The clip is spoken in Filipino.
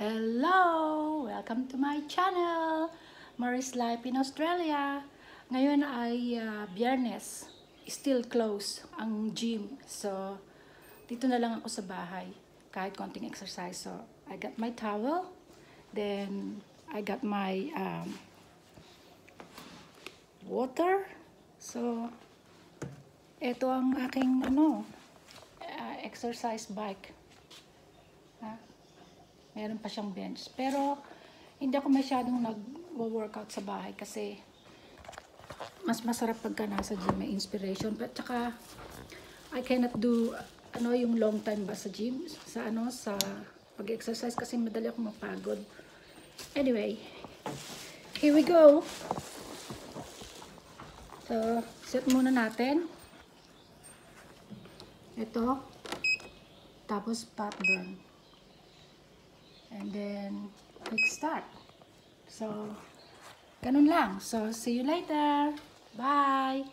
Hello! Welcome to my channel, Maris Life in Australia. Ngayon ay Biyernes. Still close ang gym. So, dito na lang ako sa bahay. Kahit konting exercise. So, I got my towel. Then, I got my water. So, ito ang aking exercise bike. Meron pa siyang bench. Pero, hindi ako masyadong nag-workout sa bahay kasi mas masarap pagka nasa gym, may inspiration. But saka, I cannot do yung long time ba sa gym, sa pag-exercise kasi madali ako mapagod. Anyway, here we go. So, set muna natin. Ito. Tapos, pat burn. And then, click start. So, ganun lang. So, see you later. Bye!